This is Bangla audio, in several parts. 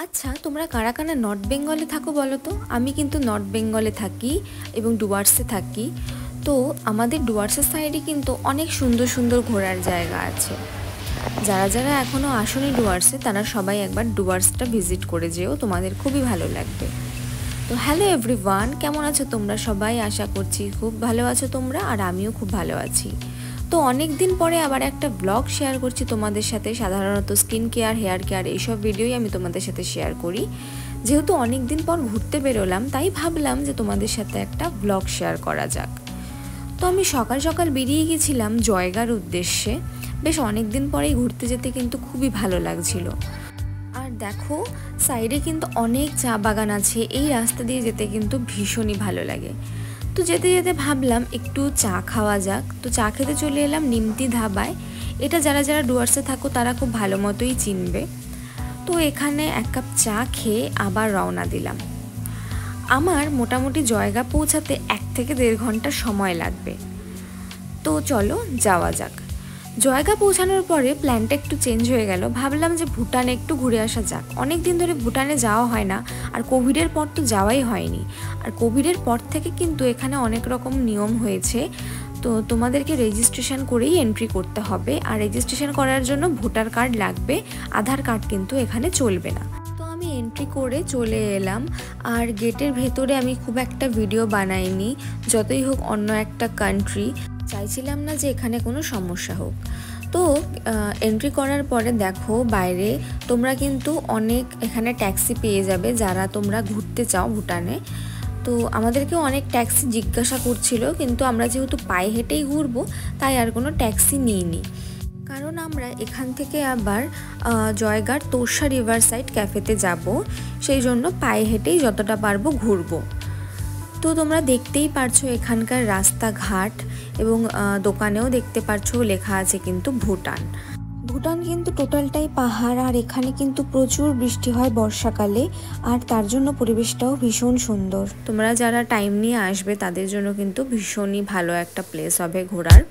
আচ্ছা, তোমরা কারা কারা নর্থ বেঙ্গলে থাকো বলো তো? আমি কিন্তু নর্থ বেঙ্গলে থাকি এবং ডুয়ার্সে থাকি। তো আমাদের ডুয়ার্সের সাইডে কিন্তু অনেক সুন্দর সুন্দর ঘোরার জায়গা আছে। যারা যারা এখনও আসেনি ডুয়ার্সে তারা সবাই একবার ডুয়ার্সটা ভিজিট করে যেও, তোমাদের খুবই ভালো লাগবে। তো হ্যালো এভরিওয়ান, কেমন আছো তোমরা সবাই? আশা করছি খুব ভালো আছো তোমরা, আর আমিও খুব ভালো আছি। তো অনেক দিন পরে আবার একটা ব্লগ শেয়ার করছি তোমাদের সাথে। সাধারণত স্কিন কেয়ার, হেয়ার কেয়ার এইসব ভিডিওই আমি তোমাদের সাথে শেয়ার করি। যেহেতু অনেক দিন পর ঘুরতে বেরোলাম, তাই ভাবলাম যে তোমাদের সাথে একটা ব্লগ শেয়ার করা যাক। তো আমি সকাল সকাল বেরিয়ে গেছিলাম জয়গার উদ্দেশ্যে। বেশ অনেক দিন পরেই ঘুরতে যেতে কিন্তু খুবই ভালো লাগছিল। আর দেখো, সাইডে কিন্তু অনেক চা বাগান আছে, এই রাস্তা দিয়ে যেতে কিন্তু ভীষণই ভালো লাগে। তো যেতে যেতে ভাবলাম একটু চা খাওয়া যাক। তো চা খেতে চলে এলাম নিমতি ধাবায়। এটা যারা যারা ডুয়ার্সে থাকো তারা খুব ভালো মতোই চিনবে। তো এখানে এক কাপ চা খেয়ে আবার রওনা দিলাম। আমার মোটামুটি জয়গা পৌঁছাতে 1 থেকে 1.5 ঘন্টা সময় লাগবে। তো চলো যাওয়া যাক। জয়গা পৌঁছানোর পরে প্ল্যানটা একটু চেঞ্জ হয়ে গেল। ভাবলাম যে ভুটানে একটু ঘুরে আসা যাক। অনেক দিন ধরে ভুটানে যাওয়া হয় না, আর কোভিডের পর তো যাওয়াই হয়নি। আর কোভিডের পর থেকে কিন্তু এখানে অনেক রকম নিয়ম হয়েছে। তো তোমাদেরকে রেজিস্ট্রেশন করেই এন্ট্রি করতে হবে, আর রেজিস্ট্রেশন করার জন্য ভোটার কার্ড লাগবে, আধার কার্ড কিন্তু এখানে চলবে না। তো আমি এন্ট্রি করে চলে এলাম। আর গেটের ভেতরে আমি খুব একটা ভিডিও বানাইনি, যতই হোক অন্য একটা কান্ট্রি, চাইছিলাম না যে এখানে কোনো সমস্যা হোক। তো এন্ট্রি করার পরে দেখো বাইরে তোমরা কিন্তু অনেক এখানে ট্যাক্সি পেয়ে যাবে যারা তোমরা ঘুরতে চাও ভুটানে। তো আমাদেরকেও অনেক ট্যাক্সি জিজ্ঞাসা করছিল, কিন্তু আমরা যেহেতু পায়ে হেঁটেই ঘুরবো তাই আর কোনো ট্যাক্সি নিইনি। কারণ আমরা এখান থেকে আবার জয়গার তোর্ষা রিভার সাইড ক্যাফেতে যাব, সেই জন্য পায়ে হেঁটেই যতটা পারবো ঘুরবো। তো তোমরা দেখতেই পারছো এখানকার রাস্তাঘাট এবং দোকানেও দেখতে পারছো লেখা আছে কিন্তু ভুটান। ভুটান কিন্তু টোটালটাই পাহাড়, আর এখানে কিন্তু প্রচুর বৃষ্টি হয় বর্ষাকালে, আর তার জন্য পরিবেশটাও ভীষণ সুন্দর। তোমরা যারা টাইম নিয়ে আসবে তাদের জন্য কিন্তু ভীষণই ভালো একটা প্লেস হবে ঘোরার।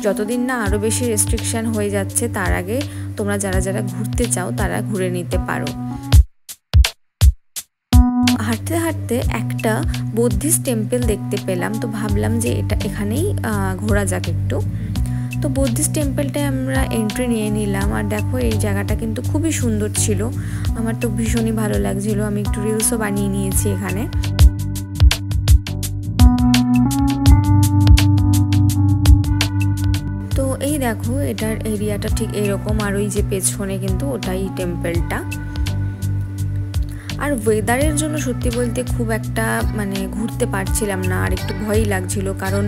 যতদিন না আরও বেশি রেস্ট্রিকশন হয়ে যাচ্ছে তার আগে তোমরা যারা যারা ঘুরতে চাও তারা ঘুরে নিতে পারো। হাঁটতে হাঁটতে একটা বুদ্ধিস্ট টেম্পল দেখতে পেলাম, তো ভাবলাম যে এখানেই ঘোরা যাক একটু। তো বুদ্ধিস্ট টেম্পলটায় আমরা এন্ট্রি নিয়ে নিলাম। আর দেখো এই জায়গাটা কিন্তু খুবই সুন্দর ছিল, আমার তো ভীষণই ভালো লাগছিল। আমি একটু রিলসও বানিয়ে নিয়েছি এখানে। তো এই দেখো এটার এরিয়াটা ঠিক এরকম, আর ওই যে পেছনে কিন্তু ওটাই টেম্পলটা। আর ওয়েদারের জন্য সত্যি বলতে খুব একটা ঘুরতে পারছিলাম না, আর একটু ভয়ই লাগছিল, কারণ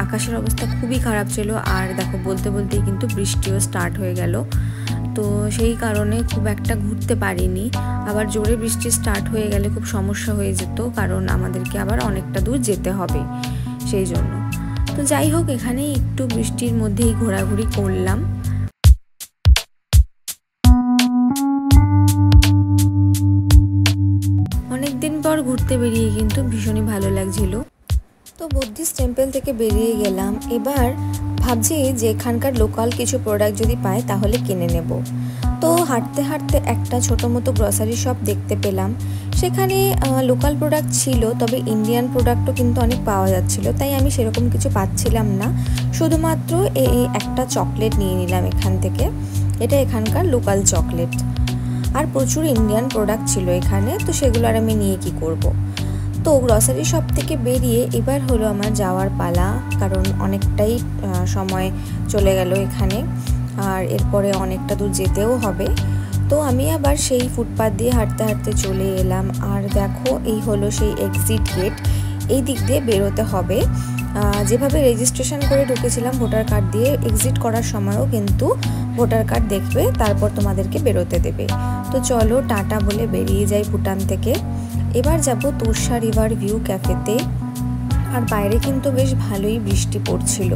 আকাশের অবস্থা খুবই খারাপ ছিল। আর দেখো বলতে বলতেই কিন্তু বৃষ্টিও স্টার্ট হয়ে গেল, তো সেই কারণে খুব একটা ঘুরতে পারিনি। আবার জোরে বৃষ্টি স্টার্ট হয়ে গেলে খুব সমস্যা হয়ে যেত, কারণ আমাদেরকে আবার অনেকটা দূর যেতে হবে সেই জন্য। তো যাই হোক, এখানেই একটু বৃষ্টির মধ্যেই ঘোরাঘুরি করলাম। অনেকদিন পর ঘুরতে বেরিয়ে কিন্তু ভীষণই ভালো লাগছিল। তো বুদ্ধিস্ট টেম্পল থেকে বেরিয়ে গেলাম। এবার ভাবছি যে এখানকার লোকাল কিছু প্রোডাক্ট যদি পাই তাহলে কিনে নেব। তো হাঁটতে হাঁটতে একটা ছোটো মতো গ্রসারি শপ দেখতে পেলাম। সেখানে লোকাল প্রোডাক্ট ছিল, তবে ইন্ডিয়ান প্রোডাক্টও কিন্তু অনেক পাওয়া যাচ্ছিল, তাই আমি সেরকম কিছু পাচ্ছিলাম না। শুধুমাত্র এই একটা চকলেট নিয়ে নিলাম এখান থেকে, এটা এখানকার লোকাল চকলেট। আর প্রচুর ইন্ডিয়ান প্রোডাক্ট ছিল এখানে, তো সেগুলো আর আমি নিয়ে কি করব। তো গ্রসারি শপ থেকে বেরিয়ে এবার হলো আমার যাওয়ার পালা, কারণ অনেকটাই সময় চলে গেল এখানে, আর এরপরে অনেকটা দূর যেতেও হবে। তো আমি আবার সেই ফুটপাথ দিয়ে হাঁটতে হাঁটতে চলে এলাম। আর দেখো এই হলো সেই এক্সিট গেট, এই দিক দিয়ে বেরোতে হবে। যেভাবে রেজিস্ট্রেশন করে ঢুকেছিলাম ভোটার কার্ড দিয়ে, এক্সিট করার সময়ও কিন্তু ভোটার কার্ড দেখবে, তারপর তোমাদেরকে বেরোতে দেবে। তো চলো টাটা বলে বেরিয়ে যাই ভুটান থেকে। এবার যাব তোর্ষা রিভার ভিউ ক্যাফেতে। আর বাইরে কিন্তু বেশ ভালোই বৃষ্টি পড়ছিল।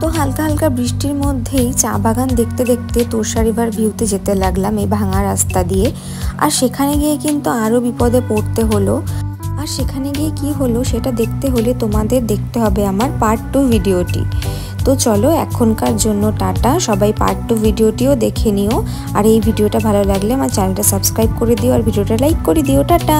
তো হালকা হালকা বৃষ্টির মধ্যেই চা বাগান দেখতে দেখতে তোর্ষা রিভার ভিউতে যেতে লাগলাম এই ভাঙা রাস্তা দিয়ে। আর সেখানে গিয়ে কিন্তু আরও বিপদে পড়তে হলো। আর সেখানে গিয়ে কি হলো সেটা দেখতে হলে তোমাদের দেখতে হবে আমার পার্ট 2 ভিডিওটি। তো চলো এখনকার জন্য টাটা, সবাই পার্ট 2 ভিডিওটিও দেখে নিও। আর এই ভিডিওটা ভালো লাগলে আমার চ্যানেলটা সাবস্ক্রাইব করে দিও আর ভিডিওটা লাইক করে দিও। টাটা।